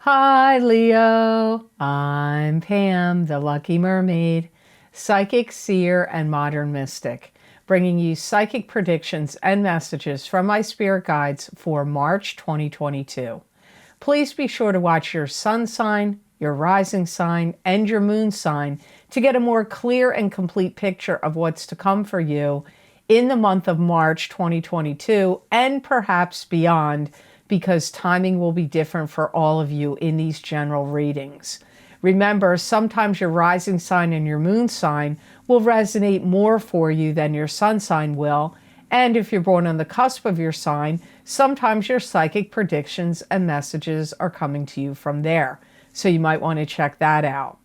Hi, Leo. I'm Pam, the Lucky Mermaid, psychic, seer, and modern mystic, bringing you psychic predictions and messages from my spirit guides for March 2022. Please be sure to watch your sun sign, your rising sign, and your moon sign to get a more clear and complete picture of what's to come for you in the month of March 2022 and perhaps beyond, because timing will be different for all of you in these general readings. Remember, sometimes your rising sign and your moon sign will resonate more for you than your sun sign will. And if you're born on the cusp of your sign, sometimes your psychic predictions and messages are coming to you from there. So you might want to check that out.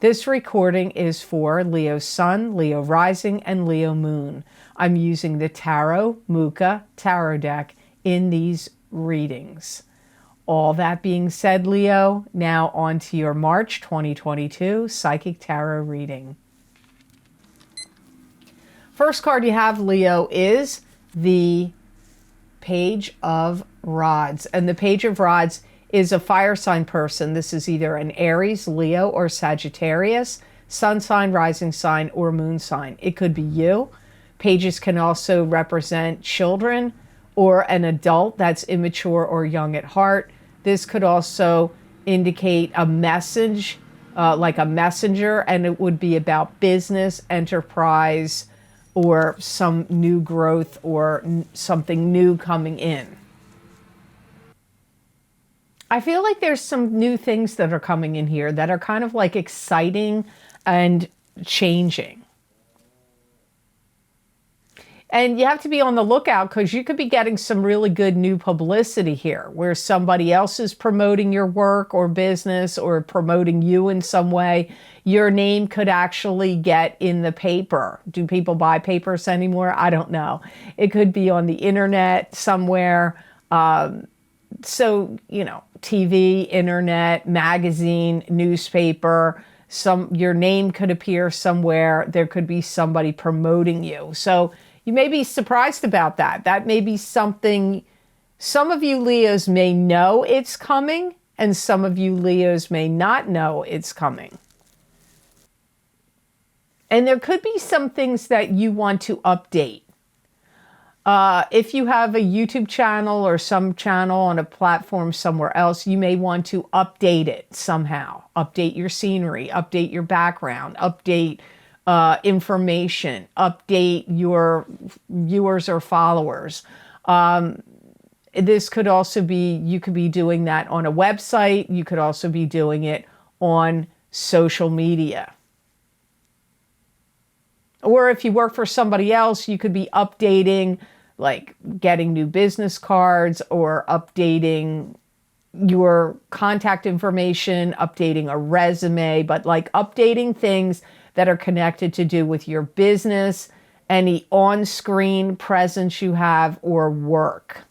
This recording is for Leo Sun, Leo Rising, and Leo Moon. I'm using the Tarot Muka Tarot deck in these readings. All that being said, Leo, now on to your March 2022 Psychic Tarot reading. First card you have, Leo, is the Page of Rods. And the Page of Rods is a fire sign person. This is either an Aries, Leo, or Sagittarius, sun sign, rising sign, or moon sign. It could be you. Pages can also represent children or an adult that's immature or young at heart. This could also indicate a message, like a messenger, and it would be about business, enterprise, or some new growth or something new coming in. I feel like there's some new things that are coming in here that are kind of like exciting and changing. And you have to be on the lookout because you could be getting some really good new publicity here where somebody else is promoting your work or business or promoting you in some way. Your name could actually get in the paper. Do people buy papers anymore? I don't know. It could be on the internet somewhere. So, you know, TV, internet, magazine, newspaper, your name could appear somewhere. There could be somebody promoting you. So you may be surprised about that. That may be something some of you Leos may know it's coming, and some of you Leos may not know it's coming. And there could be some things that you want to update. If you have a YouTube channel or some channel on a platform somewhere else, you may want to update it somehow. Update your scenery, update your background, update information, update your viewers or followers. This could also be, you could be doing that on a website. You could also be doing it on social media. Or if you work for somebody else, you could be updating, like getting new business cards or updating your contact information, updating a resume, but like updating things that are connected to do with your business, any on-screen presence you have, or work.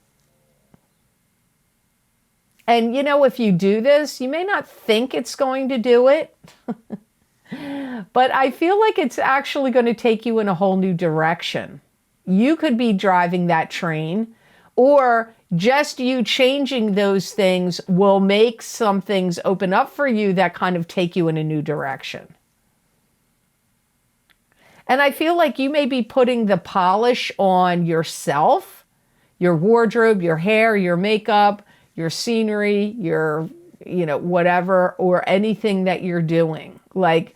And you know, if you do this, you may not think it's going to do it, but I feel like it's actually going to take you in a whole new direction. You could be driving that train, or just you changing those things will make some things open up for you that kind of take you in a new direction. And I feel like you may be putting the polish on yourself, your wardrobe, your hair, your makeup, your scenery, your, you know, whatever, or anything that you're doing. Like,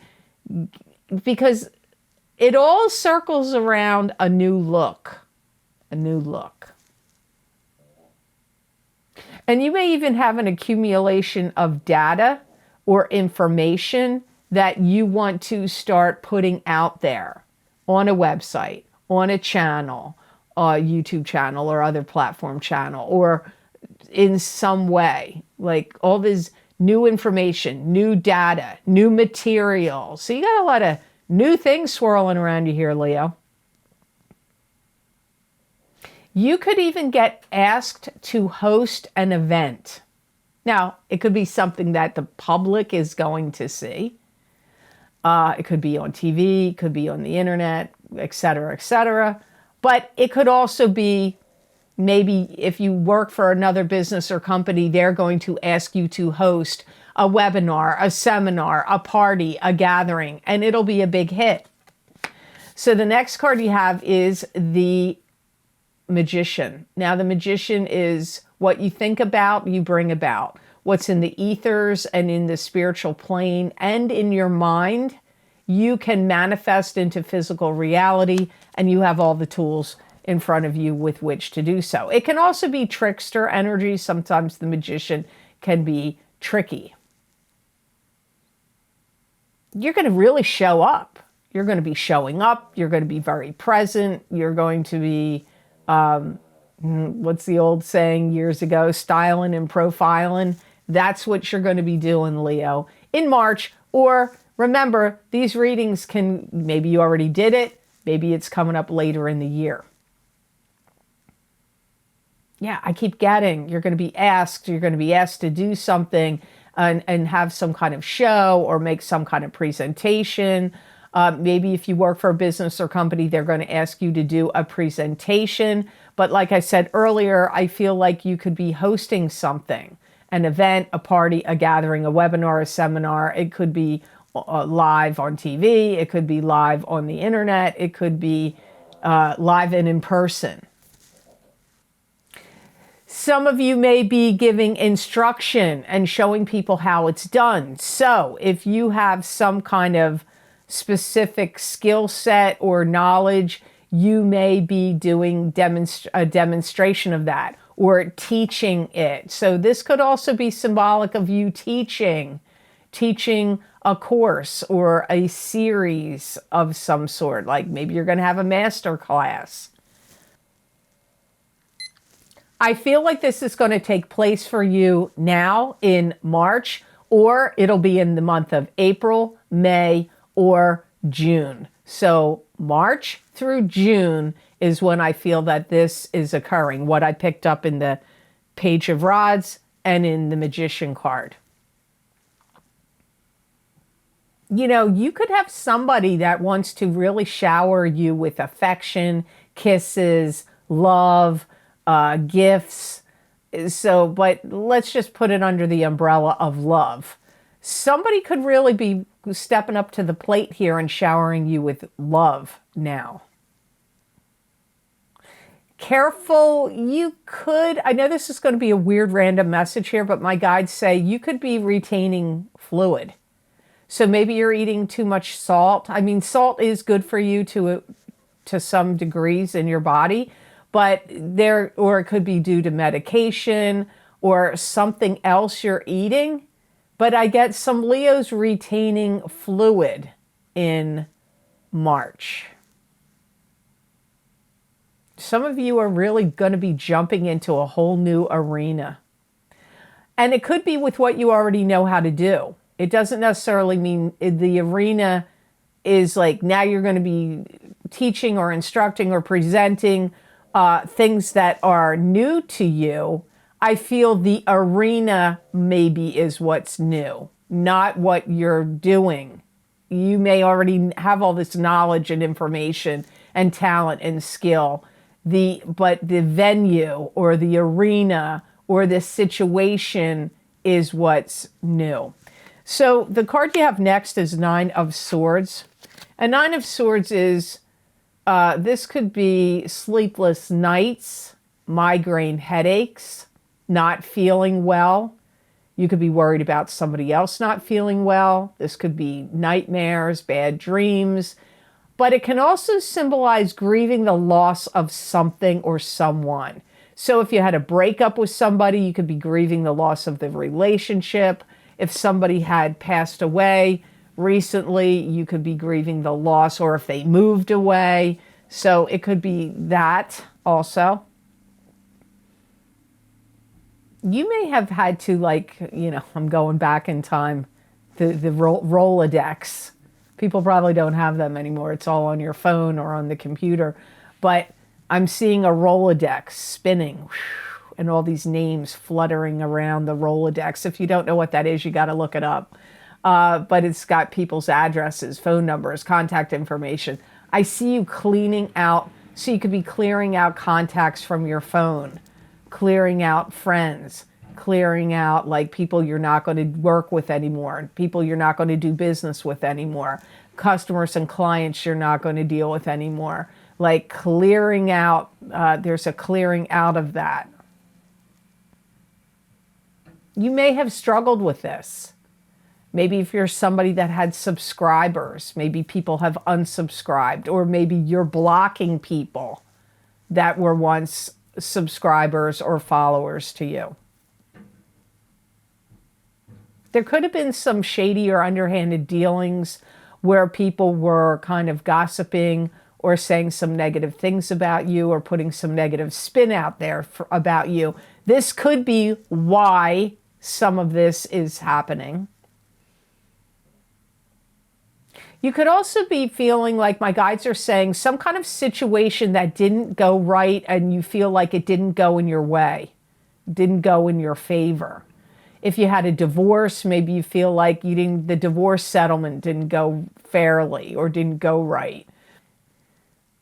because it all circles around a new look, a new look. And you may even have an accumulation of data or information that you want to start putting out there on a website, on a channel, a YouTube channel or other platform channel, or in some way, like all this new information, new data, new material. So you got a lot of new things swirling around you here, Leo. You could even get asked to host an event. Now, it could be something that the public is going to see. It could be on TV, it could be on the internet, etc., etc. But it could also be Maybe if you work for another business or company, they're going to ask you to host a webinar, a seminar, a party, a gathering, and it'll be a big hit. So the next card you have is the Magician. Now, the Magician is what you think about, you bring about. What's in the ethers and in the spiritual plane and in your mind, you can manifest into physical reality, and you have all the tools in front of you with which to do so. It can also be trickster energy. Sometimes the Magician can be tricky. You're going to really show up. You're going to be showing up. You're going to be very present. You're going to be, what's the old saying years ago, styling and profiling. That's what you're going to be doing, Leo, in March. Or remember, these readings can, maybe you already did it. Maybe it's coming up later in the year. Yeah, I keep getting, you're going to be asked to do something and have some kind of show or make some kind of presentation. Maybe if you work for a business or company, they're going to ask you to do a presentation. But like I said earlier, I feel like you could be hosting something, an event, a party, a gathering, a webinar, a seminar. It could be live on TV. It could be live on the internet. It could be live and in person. Some of you may be giving instruction and showing people how it's done. So if you have some kind of specific skill set or knowledge, you may be doing a demonstration of that or teaching it. So this could also be symbolic of you teaching a course or a series of some sort. Like maybe you're going to have a master class. I feel like this is going to take place for you now in March, or it'll be in the month of April, May, or June. So March through June is when I feel that this is occurring, what I picked up in the Page of Rods and in the Magician card. You know, you could have somebody that wants to really shower you with affection, kisses, love, gifts. So, but let's just put it under the umbrella of love. Somebody could really be stepping up to the plate here and showering you with love now. Careful, you could, I know this is going to be a weird random message here, but my guides say you could be retaining fluid. So maybe you're eating too much salt. I mean, salt is good for you to some degrees in your body, but or it could be due to medication or something else you're eating. But I get some Leos retaining fluid in March. Some of you are really going to be jumping into a whole new arena. And it could be with what you already know how to do. It doesn't necessarily mean the arena is like now you're going to be teaching or instructing or presenting things that are new to you. I feel the arena maybe is what's new, not what you're doing. You may already have all this knowledge and information and talent and skill. But the venue or the arena or the situation is what's new. So the card you have next is Nine of Swords. And Nine of Swords is, this could be sleepless nights, migraine headaches, not feeling well. You could be worried about somebody else not feeling well. This could be nightmares, bad dreams. But it can also symbolize grieving the loss of something or someone. So if you had a breakup with somebody, you could be grieving the loss of the relationship. If somebody had passed away recently, you could be grieving the loss, or if they moved away. So it could be that also. You may have had to, like, I'm going back in time, the Rolodex. People probably don't have them anymore. It's all on your phone or on the computer. But I'm seeing a Rolodex spinning and all these names fluttering around the Rolodex. If you don't know what that is, you got to look it up. But it's got people's addresses, phone numbers, contact information. I see you cleaning out So you could be clearing out contacts from your phone, clearing out friends, clearing out like people you're not going to work with anymore, people you're not going to do business with anymore, customers and clients you're not going to deal with anymore. Like clearing out, there's a clearing out of that. You may have struggled with this. Maybe if you're somebody that had subscribers, maybe people have unsubscribed, or maybe you're blocking people that were once subscribers or followers to you. There could have been some shady or underhanded dealings where people were kind of gossiping or saying some negative things about you or putting some negative spin out there about you. This could be why some of this is happening. You could also be feeling like my guides are saying some kind of situation that didn't go right and you feel like it didn't go in your way, didn't go in your favor. If you had a divorce, maybe you feel like the divorce settlement didn't go fairly or didn't go right.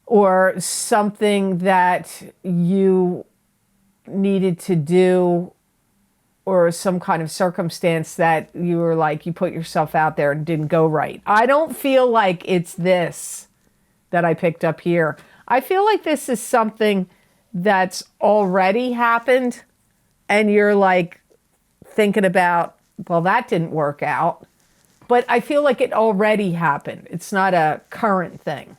Or something that you needed to do, or some kind of circumstance that you were like, you put yourself out there and didn't go right. I don't feel like it's this that I picked up here. I feel like this is something that's already happened and you're like thinking about, well, that didn't work out. But I feel like it already happened. It's not a current thing.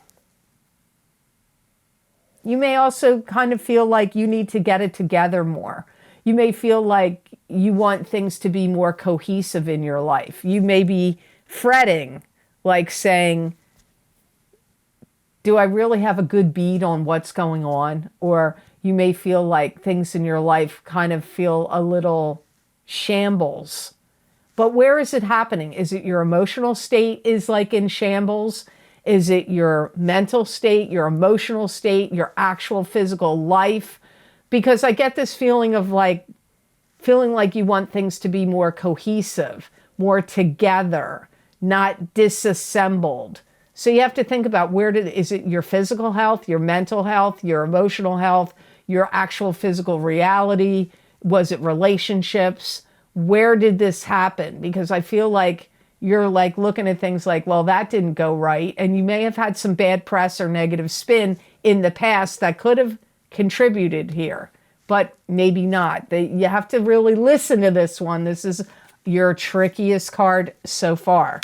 You may also kind of feel like you need to get it together more. You may feel like you want things to be more cohesive in your life. You may be fretting, like saying, do I really have a good bead on what's going on? Or you may feel like things in your life kind of feel a little shambles. But where is it happening? Is it your emotional state is like in shambles? Is it your mental state, your emotional state, your actual physical life? Because I get this feeling of like, feeling like you want things to be more cohesive, more together, not disassembled. So you have to think about is it your physical health, your mental health, your emotional health, your actual physical reality? Was it relationships? Where did this happen? Because I feel like you're like looking at things like, well, that didn't go right. And you may have had some bad press or negative spin in the past that could have contributed here, but maybe not. You have to really listen to this one. This is your trickiest card so far.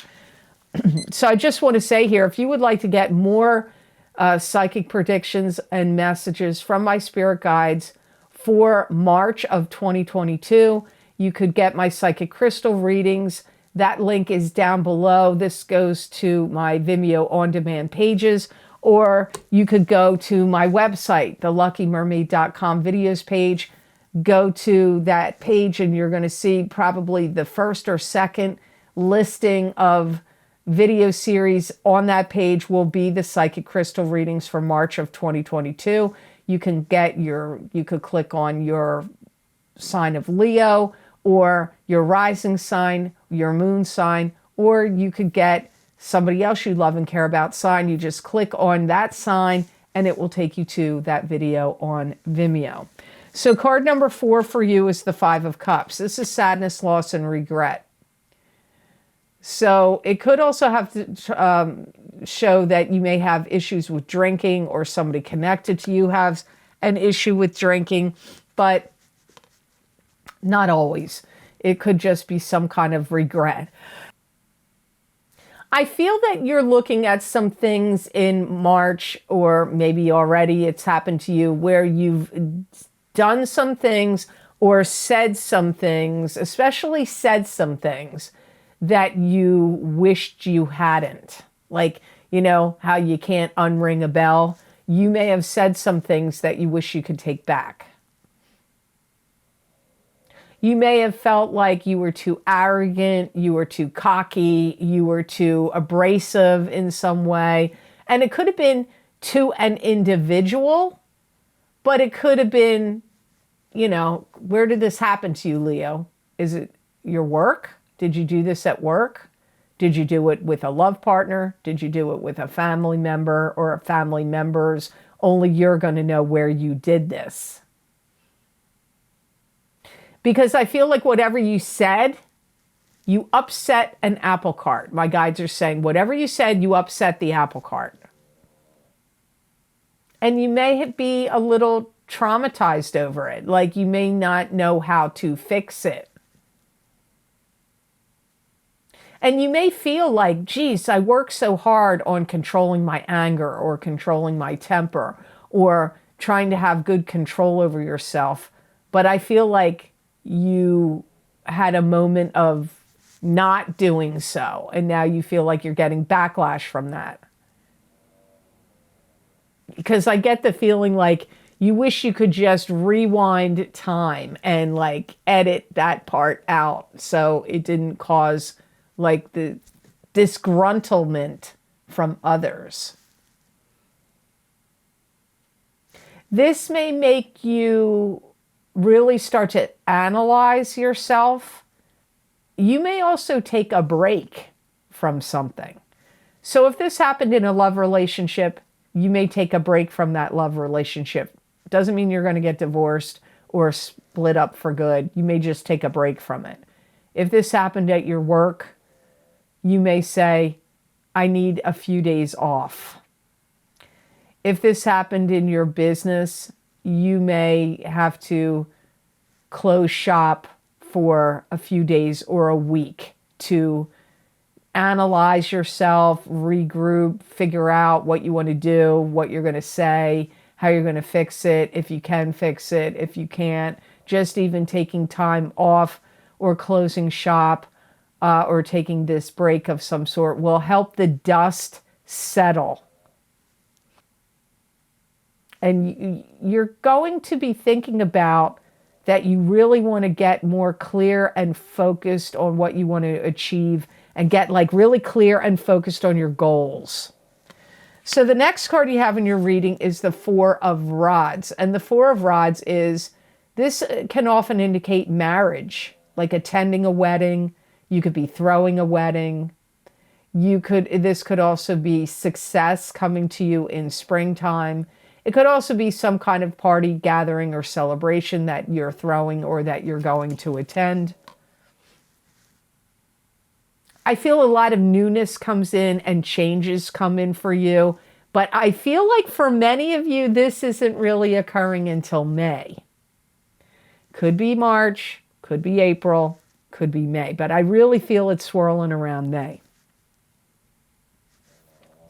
So I just want to say here, if you would like to get more psychic predictions and messages from my spirit guides for March of 2022, you could get my psychic crystal readings. That link is down below. This goes to my Vimeo on-demand pages, or you could go to my website, theluckymermaid.com videos page. Go to that page and you're going to see probably the first or second listing of video series on that page will be the psychic crystal readings for March of 2022. You could click on your sign of Leo or your rising sign, your moon sign, or you could get somebody else you love and care about sign. You just click on that sign and it will take you to that video on Vimeo. So card number 4 for you is the 5 of Cups. This is sadness, loss, and regret. So it could also have to show that you may have issues with drinking, or somebody connected to you has an issue with drinking, but not always. It could just be some kind of regret. I feel that you're looking at some things in March, or maybe already it's happened to you, where you've done some things or said some things, especially said some things that you wished you hadn't. Like, you know, how you can't unring a bell. You may have said some things that you wish you could take back. You may have felt like you were too arrogant, you were too cocky, you were too abrasive in some way. And it could have been to an individual, but it could have been, you know, where did this happen to you, Leo? Is it your work? Did you do this at work? Did you do it with a love partner? Did you do it with a family member or family members only you're going to know where you did this. Because I feel like whatever you said, you upset an apple cart. My guides are saying, whatever you said, you upset the apple cart. And you may be a little traumatized over it. Like you may not know how to fix it. And you may feel like, geez, I work so hard on controlling my anger or controlling my temper or trying to have good control over yourself. But I feel like you had a moment of not doing so. And now you feel like you're getting backlash from that. Because I get the feeling like you wish you could just rewind time and like edit that part out so it didn't cause like the disgruntlement from others. This may make you really start to analyze yourself. You may also take a break from something. So if this happened in a love relationship, you may take a break from that love relationship. Doesn't mean you're going to get divorced or split up for good. You may just take a break from it. If this happened at your work, you may say, I need a few days off. If this happened in your business, you may have to close shop for a few days or a week to analyze yourself, regroup, figure out what you want to do, what you're going to say, how you're going to fix it, if you can fix it, if you can't. Just even taking time off or closing shop or taking this break of some sort will help the dust settle. And you're going to be thinking about that you really want to get more clear and focused on what you want to achieve and get like really clear and focused on your goals. So the next card you have in your reading is the Four of Rods. And the Four of Rods is, this can often indicate marriage, like attending a wedding. You could be throwing a wedding. This could also be success coming to you in springtime. It could also be some kind of party, gathering, or celebration that you're throwing or that you're going to attend. I feel a lot of newness comes in and changes come in for you. But I feel like for many of you, this isn't really occurring until May. Could be March, could be April, could be May. But I really feel it's swirling around May.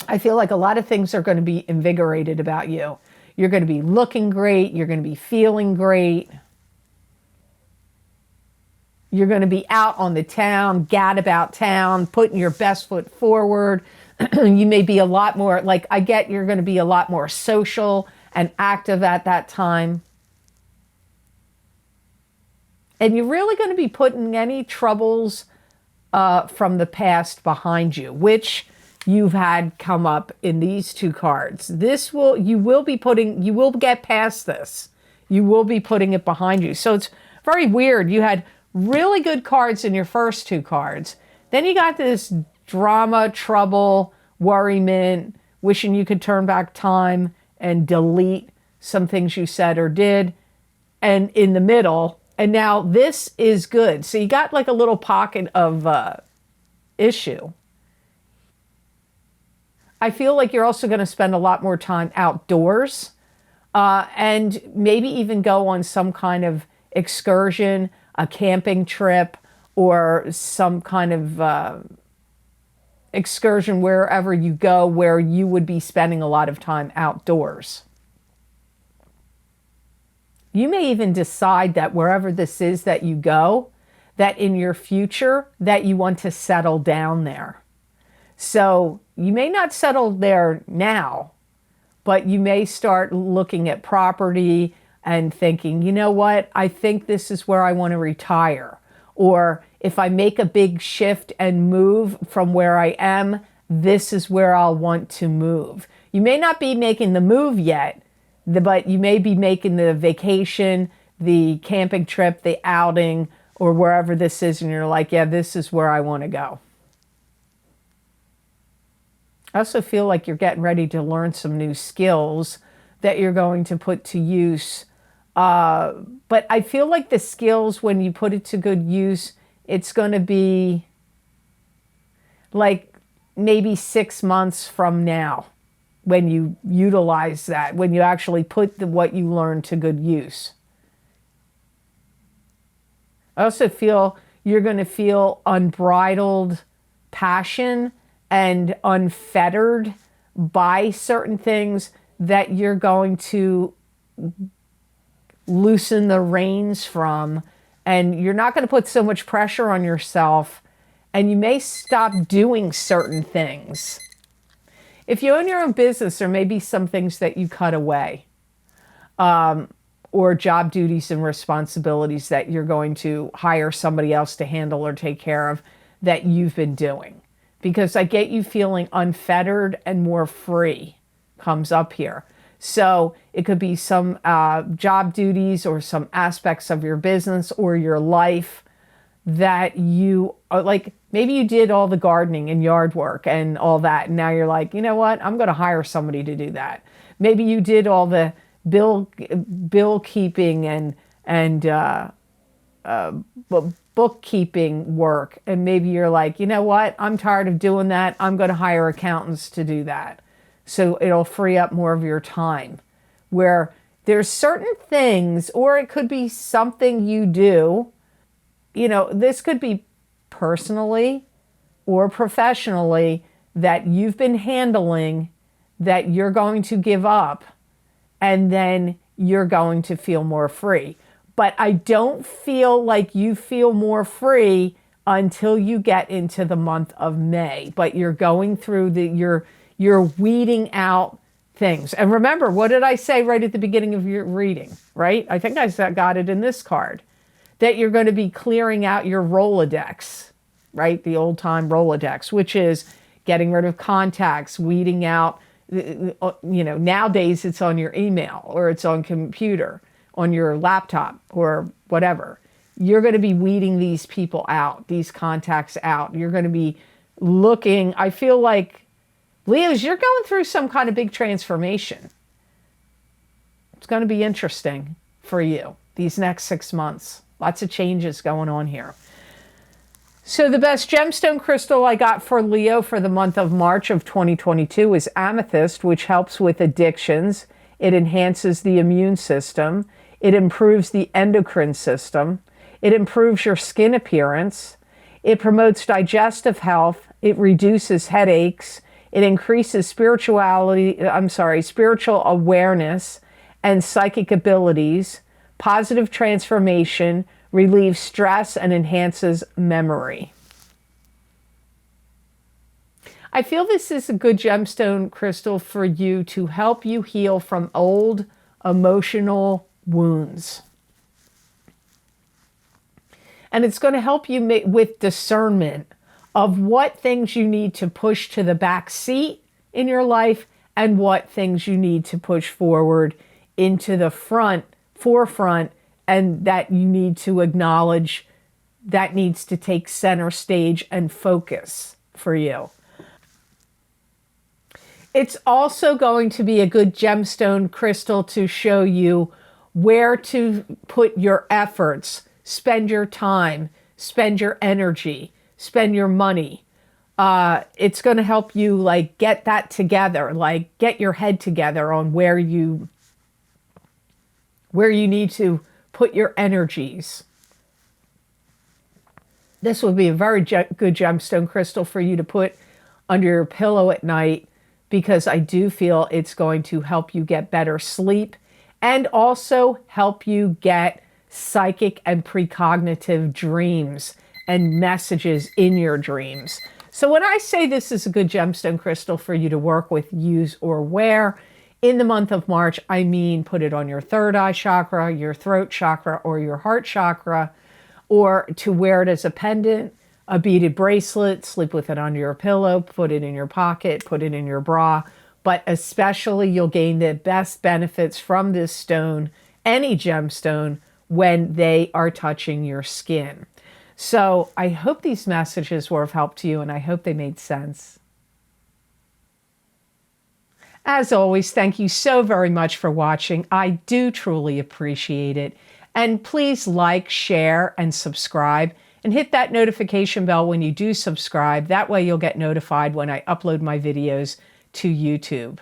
I feel like a lot of things are going to be invigorated about you. You're going to be looking great. You're going to be feeling great. You're going to be out on the town, gad about town, putting your best foot forward. You may be a lot more, like I get you're going to be a lot more social and active at that time. And you're really going to be putting any troubles from the past behind you, which you've had come up in these two cards. You will get past this. You will be putting it behind you. So it's very weird. You had really good cards in your first two cards. Then you got this drama, trouble, worriment, wishing you could turn back time and delete some things you said or did. And in the middle, and now this is good. So you got like a little pocket of issue. I feel like you're also going to spend a lot more time outdoors and maybe even go on some kind of excursion, a camping trip, or some kind of excursion wherever you go where you would be spending a lot of time outdoors. You may even decide that wherever this is that you go, that in your future that you want to settle down there. So you may not settle there now, but you may start looking at property and thinking, you know what, I think this is where I want to retire. Or if I make a big shift and move from where I am, this is where I'll want to move. You may not be making the move yet, but you may be making the vacation, the camping trip, the outing, or wherever this is, and you're like, yeah, this is where I want to go. I also feel like you're getting ready to learn some new skills, that you're going to put to use. But I feel like the skills, when you put it to good use, it's going to be like maybe 6 months from now when you utilize that, when you actually put what you learned to good use. I also feel you're going to feel unbridled passion and unfettered by certain things that you're going to loosen the reins from, and you're not going to put so much pressure on yourself, and you may stop doing certain things. If you own your own business, there may be some things that you cut away, or job duties and responsibilities that you're going to hire somebody else to handle or take care of that you've been doing. Because I get you feeling unfettered and more free comes up here. So it could be some job duties or some aspects of your business or your life that you are like, maybe you did all the gardening and yard work and all that. And now you're like, you know what? I'm going to hire somebody to do that. Maybe you did all the bill keeping and bookkeeping work. And maybe you're like, you know what? I'm tired of doing that. I'm going to hire accountants to do that. So it'll free up more of your time. Where there's certain things, or it could be something you do, you know, this could be personally or professionally that you've been handling that you're going to give up, and then you're going to feel more free. But I don't feel like you feel more free until you get into the month of May. But you're going through you're weeding out things. And remember, what did I say right at the beginning of your reading, right? I think I got it in this card. That you're going to be clearing out your Rolodex, right? The old time Rolodex, which is getting rid of contacts, weeding out, you know, nowadays it's on your email or it's on computer, on your laptop or whatever. You're going to be weeding these people out, these contacts out. You're going to be looking, I feel like, Leos, you're going through some kind of big transformation. It's going to be interesting for you these next 6 months. Lots of changes going on here. So the best gemstone crystal I got for Leo for the month of March of 2022 is amethyst, which helps with addictions. It enhances the immune system. It improves the endocrine system. It improves your skin appearance. It promotes digestive health. It reduces headaches. It increases spiritual awareness and psychic abilities, positive transformation, relieves stress, and enhances memory. I feel this is a good gemstone crystal for you to help you heal from old emotional wounds. And it's going to help you with discernment of what things you need to push to the back seat in your life and what things you need to push forward into the forefront, and that you need to acknowledge that needs to take center stage and focus for you. It's also going to be a good gemstone crystal to show you where to put your efforts, spend your time, spend your energy, spend your money. It's going to help you like get that together, like get your head together on where you need to put your energies. This would be a very good gemstone crystal for you to put under your pillow at night, because I do feel it's going to help you get better sleep and also help you get psychic and precognitive dreams and messages in your dreams. So when I say this is a good gemstone crystal for you to work with, use, or wear in the month of March, I mean put it on your third eye chakra, your throat chakra, or your heart chakra, or to wear it as a pendant, a beaded bracelet, sleep with it under your pillow, put it in your pocket, put it in your bra. But especially you'll gain the best benefits from this stone, any gemstone, when they are touching your skin. So I hope these messages were of help to you, and I hope they made sense. As always, thank you so very much for watching. I do truly appreciate it. And please like, share, and subscribe. And hit that notification bell when you do subscribe. That way you'll get notified when I upload my videos to YouTube.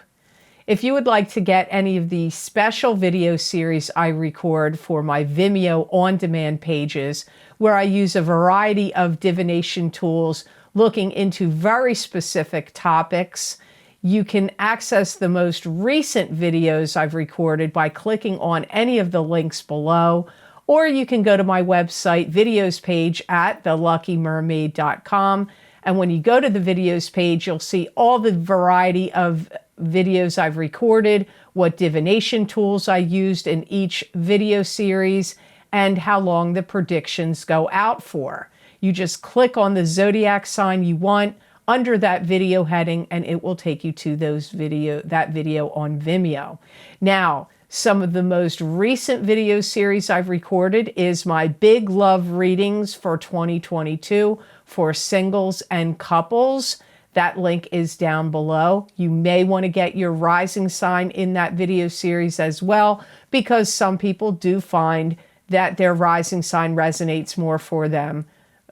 If you would like to get any of the special video series I record for my Vimeo on-demand pages, where I use a variety of divination tools looking into very specific topics, you can access the most recent videos I've recorded by clicking on any of the links below, or you can go to my website videos page at theluckymermaid.com. And when you go to the videos page, you'll see all the variety of videos I've recorded, what divination tools I used in each video series, and how long the predictions go out for. You just click on the zodiac sign you want under that video heading, and it will take you to that video on Vimeo. Now, some of the most recent video series I've recorded is my Big Love readings for 2022 for singles and couples. That link is down below. You may want to get your rising sign in that video series as well, because some people do find that their rising sign resonates more for them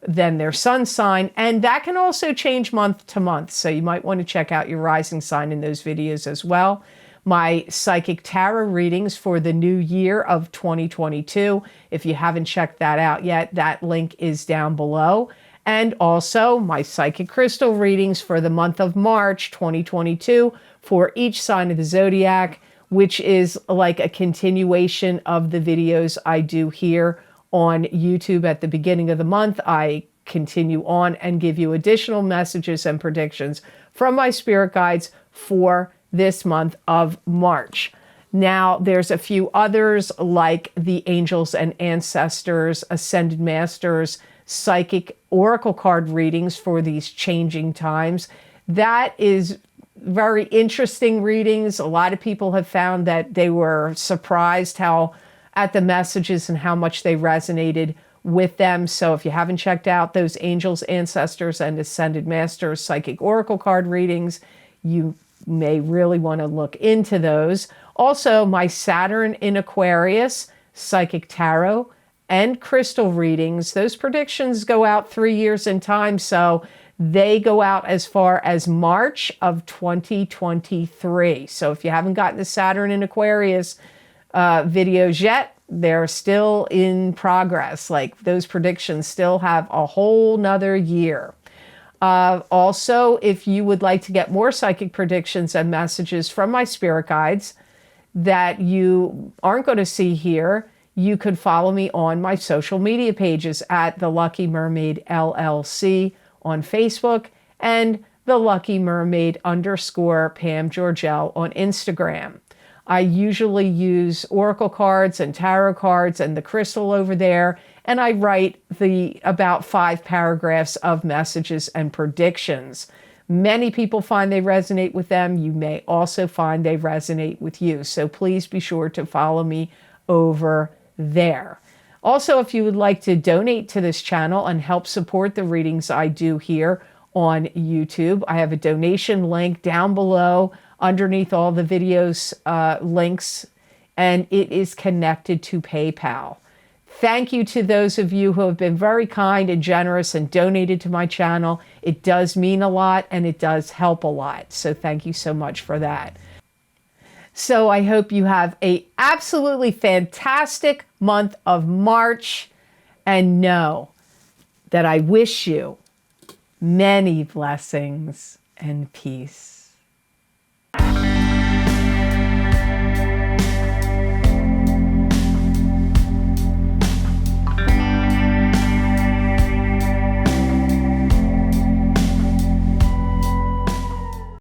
than their sun sign, and that can also change month to month. So you might want to check out your rising sign in those videos as well. My psychic tarot readings for the new year of 2022. If you haven't checked that out yet, that link is down below. And also my psychic crystal readings for the month of March 2022 for each sign of the zodiac, which is like a continuation of the videos I do here on YouTube at the beginning of the month. I continue on and give you additional messages and predictions from my spirit guides for this month of March. Now, there's a few others like the Angels and Ancestors, Ascended Masters, Psychic Oracle card readings for these changing times. That is very interesting readings. A lot of people have found that they were surprised at the messages and how much they resonated with them. So if you haven't checked out those Angels, Ancestors, and Ascended Masters Psychic Oracle card readings, you may really want to look into those. Also, my Saturn in Aquarius Psychic Tarot and crystal readings. Those predictions go out 3 years in time, so they go out as far as March of 2023. So if you haven't gotten the Saturn in Aquarius videos yet, they're still in progress. Like, those predictions still have a whole nother year. Also, if you would like to get more psychic predictions and messages from my spirit guides that you aren't going to see here, you could follow me on my social media pages at The Lucky Mermaid LLC on Facebook and The Lucky Mermaid _Pam Georgel on Instagram. I usually use oracle cards and tarot cards and the crystal over there, and I write about 5 paragraphs of messages and predictions. Many people find they resonate with them. You may also find they resonate with you. So please be sure to follow me over there. Also, if you would like to donate to this channel and help support the readings I do here on YouTube, I have a donation link down below underneath all the videos links, and it is connected to PayPal. Thank you to those of you who have been very kind and generous and donated to my channel. It does mean a lot and it does help a lot. So thank you so much for that. So I hope you have an absolutely fantastic month of March, and know that I wish you many blessings and peace.